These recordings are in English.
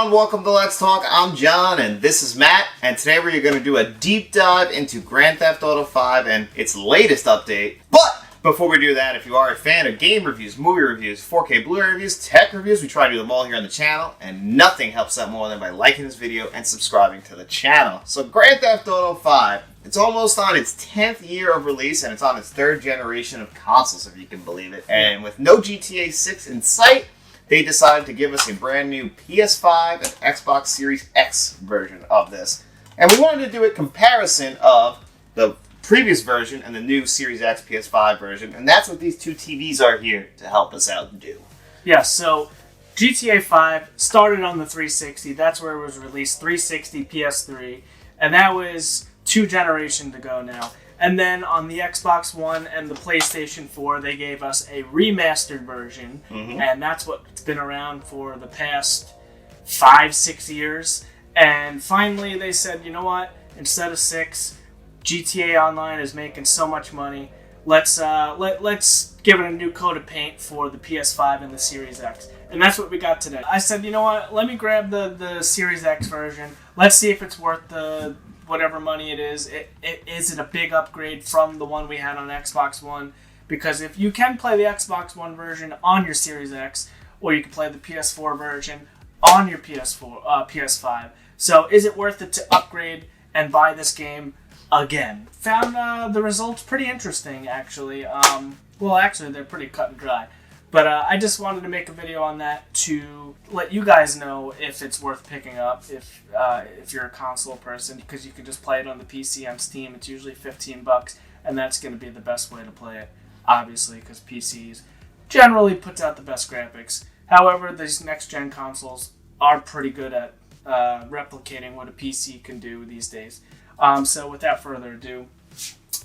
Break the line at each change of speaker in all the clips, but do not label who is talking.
everyone, welcome to Let's Talk. I'm John and this is Matt, and today we're going to do a deep dive into Grand Theft Auto 5 and its latest update. But before we do that, if you are a fan of game reviews, movie reviews, 4K Blu-ray reviews, tech reviews, we try to do them all here on the channel, and nothing helps that more than by liking this video and subscribing to the channel. So Grand Theft Auto 5, it's almost on its 10th year of release, and it's on its 3rd generation of consoles, if you can believe it. And with no GTA 6 in sight, they decided to give us a brand new PS5 and Xbox Series X version of this. And we wanted to do a comparison of the previous version and the new Series X PS5 version, and that's what these two TVs are here to help us out do.
Yeah, so GTA 5 started on the 360. That's where it was released, 360, PS3, and that was 2 generations ago now. And then on the Xbox One and the PlayStation 4, they gave us a remastered version, and that's what's been around for the past 5-6 years. And finally, they said, you know what? Instead of 6, GTA Online is making so much money. Let's give it a new coat of paint for the PS5 and the Series X. And that's what we got today. I said, you know what? Let me grab the Series X version. Let's see if it's worth the whatever money it is. Is it a big upgrade from the one we had on Xbox One? Because if you can play the Xbox One version on your Series X, or you can play the PS4 version on your PS5. So is it worth it to upgrade and buy this game again? Found the results pretty interesting, actually. Well, actually, they're pretty cut and dry. But I just wanted to make a video on that to let you guys know if it's worth picking up if you're a console person, because you can just play it on the PC on Steam. It's usually $15, and that's going to be the best way to play it, obviously, because PCs generally puts out the best graphics. However, these next-gen consoles are pretty good at replicating what a PC can do these days. So without further ado,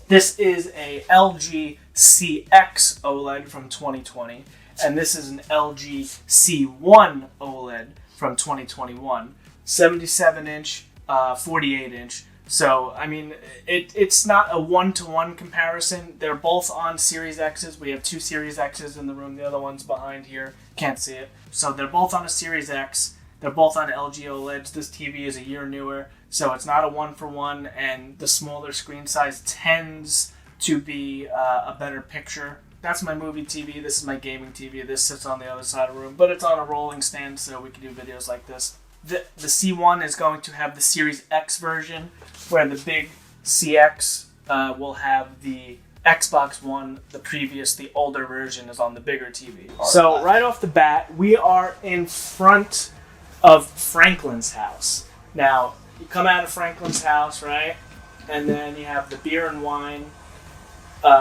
this is a LG CX OLED from 2020, and this is an LG C1 OLED from 2021. 77-inch, 48-inch. So, I mean, it's not a one-to-one comparison. They're both on Series X's. We have 2 Series X's in the room. The other one's behind here. Can't see it. So they're both on a Series X. They're both on LG OLEDs. This TV is a year newer, so it's not a one-for-one, and the smaller screen size tends to be a better picture. That's my movie TV. This is my gaming TV. This sits on the other side of the room, but it's on a rolling stand, so we can do videos like this. The C1 is going to have the Series X version, where the big CX will have the Xbox One. The older version is on the bigger TV. So right off the bat, we are in front of Franklin's house. Now, you come out of Franklin's house, right? And then you have the beer and wine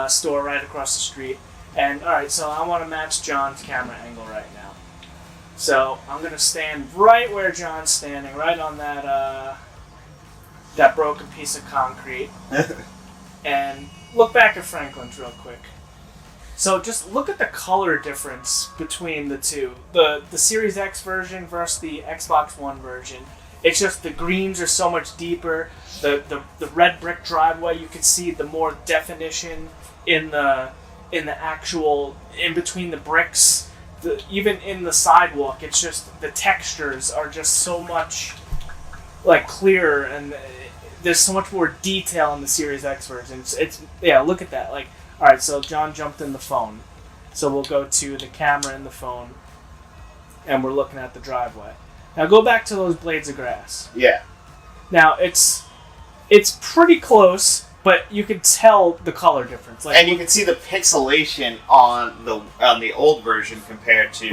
store right across the street. And, alright, so I want to match John's camera angle right now. So, I'm going to stand right where John's standing, right on that broken piece of concrete. And look back at Franklin's real quick. So just look at the color difference between the two. The Series X version versus the Xbox One version. It's just the greens are so much deeper. The red brick driveway, you can see the more definition in the actual, in between the bricks. Even in the sidewalk, it's just, the textures are just so much like clearer, and there's so much more detail in the Series X version. Yeah, look at that. Like, all right, so John jumped in the phone. So we'll go to the camera in the phone, and we're looking at the driveway. Now go back to those blades of grass.
Yeah.
Now it's pretty close, but you can tell the color difference. Like,
and you can see the pixelation on the old version compared to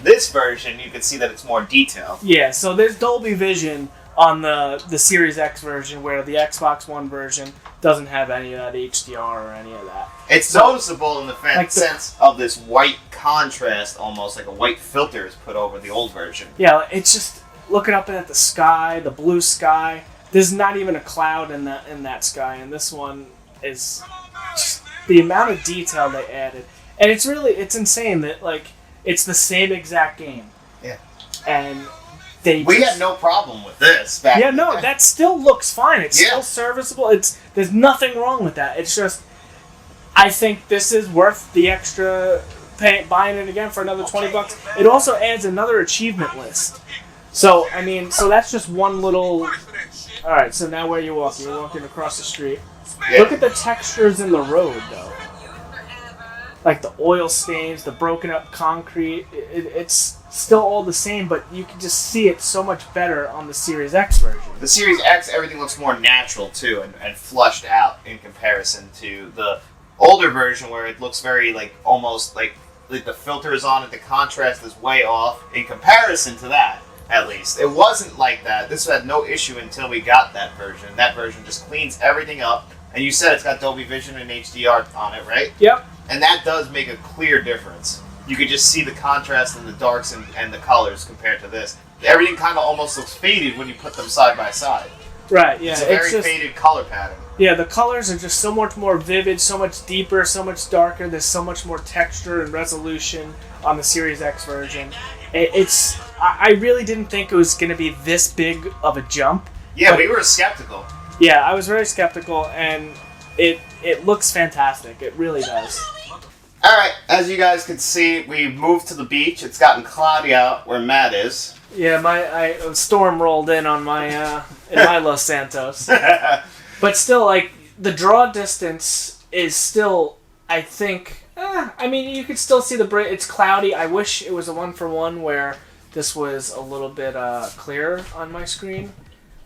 this version. You can see that it's more detailed.
Yeah, so there's Dolby Vision on the Series X version, where the Xbox One version doesn't have any of that HDR or any of that.
It's noticeable in the sense of this white contrast, almost like a white filter is put over the old version.
Yeah, it's just looking up at the sky, the blue sky. There's not even a cloud in that sky, and this one is just the amount of detail they added. And it's insane that, like, it's the same exact game.
Yeah.
And
we had no problem with this back then.
That still looks fine. It's still serviceable. There's nothing wrong with that. It's just, I think this is worth the extra buying it again for another $20. It also adds another achievement list. So, I mean, so that's just one little... Alright, so now where are you walking? You're walking across the street.
Yeah.
Look at the textures in the road, though. Like the oil stains, the broken up concrete. It's still all the same, but you can just see it so much better on the Series X version.
The Series X, everything looks more natural, too, and flushed out in comparison to the older version where it looks very, like, almost like the filter is on it, the contrast is way off in comparison to that. At least. It wasn't like that. This had no issue until we got that version. That version just cleans everything up. And you said it's got Dolby Vision and HDR on it, right?
Yep.
And that does make a clear difference. You could just see the contrast in the darks and the colors compared to this. Everything kind of almost looks faded when you put them side by side.
Right, yeah.
It's a very faded color pattern.
Yeah, the colors are just so much more vivid, so much deeper, so much darker. There's so much more texture and resolution on the Series X version. I really didn't think it was going to be this big of a jump.
Yeah, we were skeptical.
Yeah, I was very skeptical, and it looks fantastic. It really does.
Alright, as you guys can see, we've moved to the beach. It's gotten cloudy out where Matt is.
Yeah, a storm rolled in on my in my Los Santos. But still, like, the draw distance is still, I think... I mean, you could still see it's cloudy. I wish it was a 1-for-1 where this was a little bit clearer on my screen.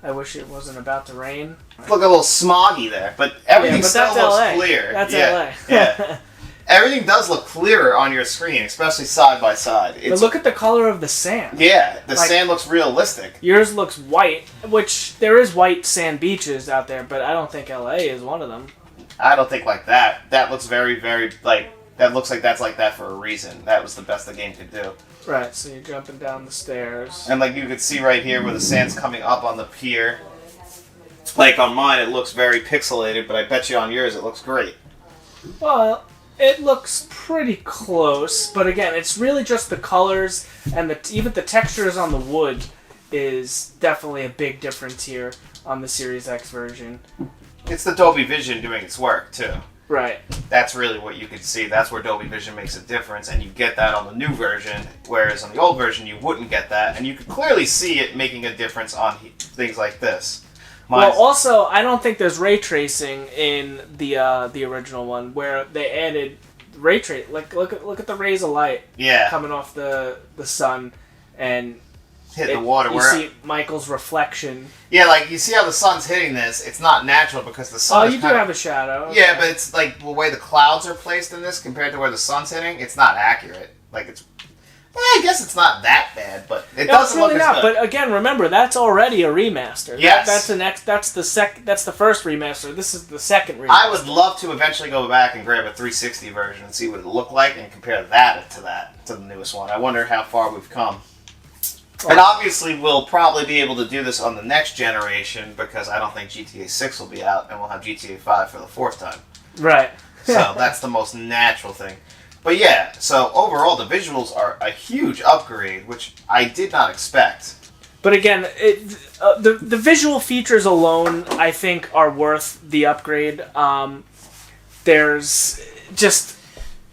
I wish it wasn't about to rain.
Look a little smoggy there, but everything still looks
LA.
clear.
That's
LA.
LA.
Yeah. Everything does look clearer on your screen, especially side by side.
But look at the color of the sand.
Yeah, the sand looks realistic.
Yours looks white, which there is white sand beaches out there, but I don't think LA is one of them.
I don't think like that. That looks very, very, that looks like that's like that for a reason. That was the best the game could do.
Right, so you're jumping down the stairs.
And like you could see right here where the sand's coming up on the pier. Like on mine it looks very pixelated, but I bet you on yours it looks great.
Well, it looks pretty close, but again, it's really just the colors and even the textures on the wood is definitely a big difference here on the Series X version.
It's the Dolby Vision doing its work too.
Right.
That's really what you could see. That's where Dolby Vision makes a difference, and you get that on the new version, whereas on the old version you wouldn't get that, and you could clearly see it making a difference on things like this.
Well, also, I don't think there's ray tracing in the original one, where they added ray trace. Like, look at the rays of light coming off the sun, and
hit the water.
You see Michael's reflection.
Yeah, like you see how the sun's hitting this. It's not natural because the sun.
Oh, you do have a shadow. Okay.
Yeah, but it's like the way the clouds are placed in this compared to where the sun's hitting. It's not accurate. Like it's. I guess it's not that bad, but it doesn't
really
look as
not.
good.
But again, remember that's already a remaster.
Yes,
that's the first remaster. This is the second remaster.
I would love to eventually go back and grab a 360 version and see what it looked like and compare that to the newest one. I wonder how far we've come. And obviously, we'll probably be able to do this on the next generation because I don't think GTA 6 will be out, and we'll have GTA 5 for the fourth time.
Right.
So that's the most natural thing. But yeah, so overall, the visuals are a huge upgrade, which I did not expect.
But again, the visual features alone, I think, are worth the upgrade. There's just...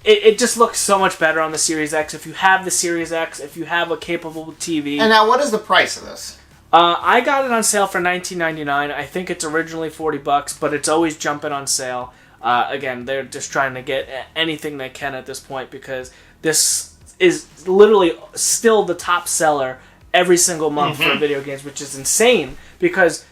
It just looks so much better on the Series X. If you have the Series X, if you have a capable TV...
And now, what is the price of this?
I got it on sale for $19.99. I think it's originally $40, but it's always jumping on sale. Again, they're just trying to get anything they can at this point because this is literally still the top seller every single month for video games, which is insane because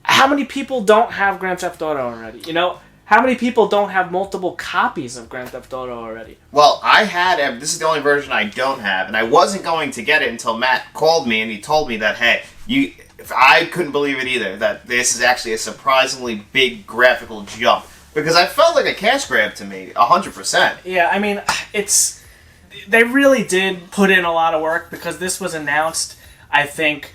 how many people don't have Grand Theft Auto already? You know? How many people don't have multiple copies of Grand Theft Auto already?
Well, I had... This is the only version I don't have, and I wasn't going to get it until Matt called me and he told me that, hey, I couldn't believe it either, that this is actually a surprisingly big graphical jump. Because I felt like a cash grab to me, 100%.
Yeah, I mean, they really did put in a lot of work because this was announced, I think...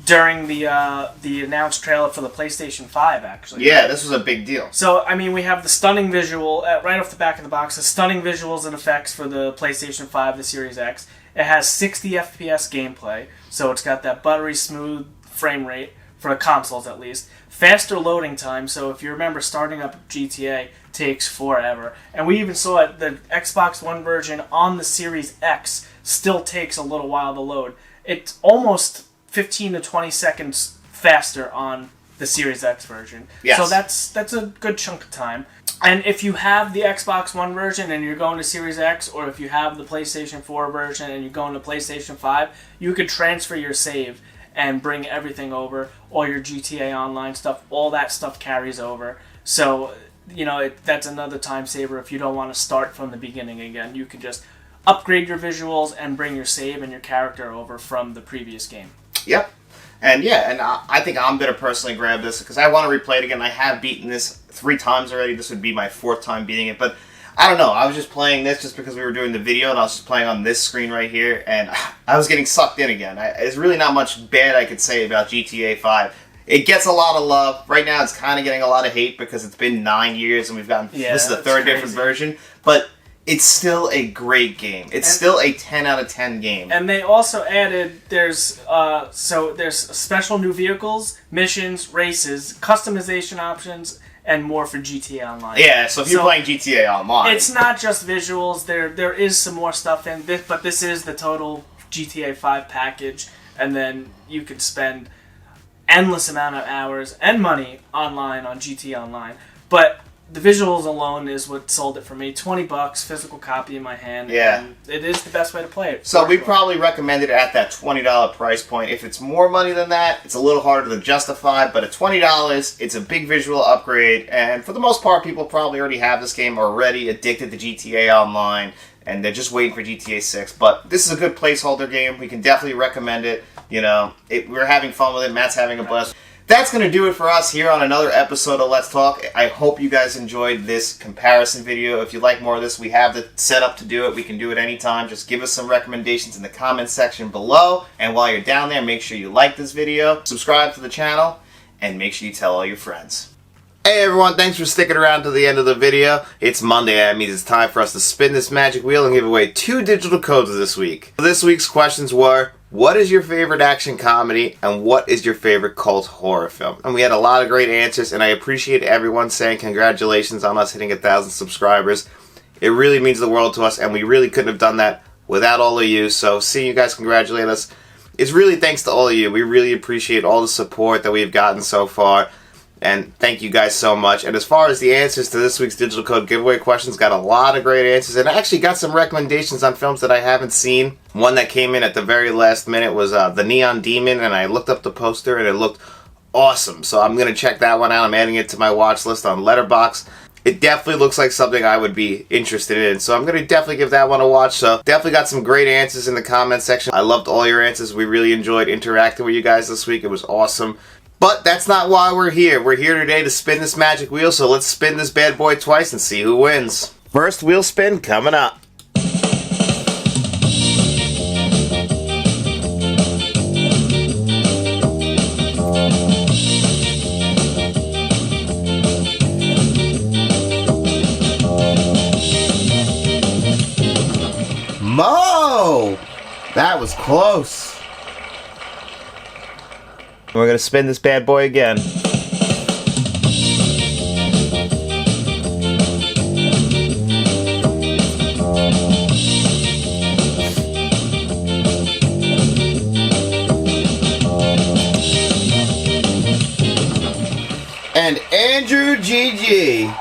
during the announced trailer for the PlayStation 5, actually.
Yeah, this was a big deal.
So, I mean, we have the stunning visual, right off the back of the box, the stunning visuals and effects for the PlayStation 5, the Series X. It has 60 FPS gameplay, so it's got that buttery smooth frame rate, for the consoles at least. Faster loading time, so if you remember, starting up GTA takes forever. And we even saw it, the Xbox One version on the Series X still takes a little while to load. It's almost... 15 to 20 seconds faster on the Series X version.
Yes.
So that's a good chunk of time. And if you have the Xbox One version and you're going to Series X, or if you have the PlayStation 4 version and you're going to PlayStation 5, you could transfer your save and bring everything over. All your GTA Online stuff, all that stuff carries over. So, that's another time saver. If you don't want to start from the beginning again, you can just upgrade your visuals and bring your save and your character over from the previous game.
Yep. And I think I'm going to personally grab this because I want to replay it again. I have beaten this 3 times already. This would be my 4th time beating it. But I don't know. I was just playing this just because we were doing the video, and I was just playing on this screen right here, and I was getting sucked in again. There's really not much bad I could say about GTA 5. It gets a lot of love. Right now it's kind of getting a lot of hate because it's been 9 years and we've gotten... this is the 3rd different version. But it's still a great game. It's still a 10 out of 10 game.
And they also added, there's special new vehicles, missions, races, customization options, and more for GTA Online.
Yeah, so if you're playing GTA Online...
It's not just visuals. There is some more stuff in this, but this is the total GTA 5 package. And then you could spend endless amount of hours and money online on GTA Online. But the visuals alone is what sold it for me. $20, physical copy in my hand.
Yeah.
And it is the best way to play it.
So we probably recommend it at that $20 price point. If it's more money than that, it's a little harder to justify. But at $20, it's a big visual upgrade. And for the most part, people probably already have this game, already addicted to GTA Online. And they're just waiting for GTA 6. But this is a good placeholder game. We can definitely recommend it. We're having fun with it. Matt's having a blast. That's going to do it for us here on another episode of Let's Talk. I hope you guys enjoyed this comparison video. If you'd like more of this, we have the setup to do it. We can do it anytime. Just give us some recommendations in the comments section below. And while you're down there, make sure you like this video, subscribe to the channel, and make sure you tell all your friends. Hey everyone, thanks for sticking around to the end of the video. It's Monday, that means it's time for us to spin this magic wheel and give away 2 digital codes this week. This week's questions were, what is your favorite action comedy and what is your favorite cult horror film? And we had a lot of great answers, and I appreciate everyone saying congratulations on us hitting 1,000 subscribers. It really means the world to us, and we really couldn't have done that without all of you. So seeing you guys congratulate us, it's really thanks to all of you. We really appreciate all the support that we've gotten so far. And thank you guys so much. And as far as the answers to this week's digital code giveaway questions, got a lot of great answers. And I actually got some recommendations on films that I haven't seen. One that came in at the very last minute was The Neon Demon. And I looked up the poster and it looked awesome. So I'm going to check that one out. I'm adding it to my watch list on Letterboxd. It definitely looks like something I would be interested in. So I'm going to definitely give that one a watch. So definitely got some great answers in the comment section. I loved all your answers. We really enjoyed interacting with you guys this week. It was awesome. But that's not why we're here. We're here today to spin this magic wheel, so let's spin this bad boy twice and see who wins. First wheel spin coming up. Mo! That was close. We're going to spin this bad boy again. And Andrew GG.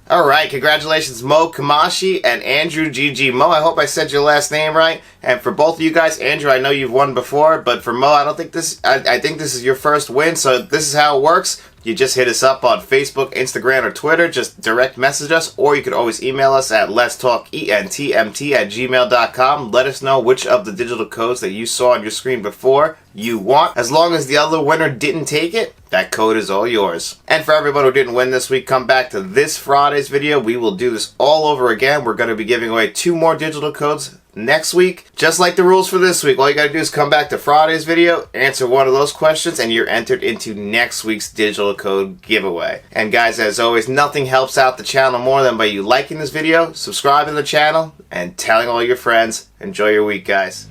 Alright, congratulations Mo Kamashi and Andrew GG. Mo, I hope I said your last name right. And for both of you guys, Andrew, I know you've won before, but for Mo, I think this is your first win, so this is how it works. You just hit us up on Facebook, Instagram, or Twitter. Just direct message us, or you could always email us at letstalkentmt@gmail.com. Let us know which of the digital codes that you saw on your screen before you want. As long as the other winner didn't take it, that code is all yours. And for everyone who didn't win this week, come back to this Friday's video. We will do this all over again. We're going to be giving away 2 more digital codes next week. Just like the rules for this week, all you gotta do is come back to Friday's video, answer one of those questions, and you're entered into next week's digital code giveaway. And guys, as always, nothing helps out the channel more than by you liking this video, subscribing to the channel, and telling all your friends. Enjoy your week, guys.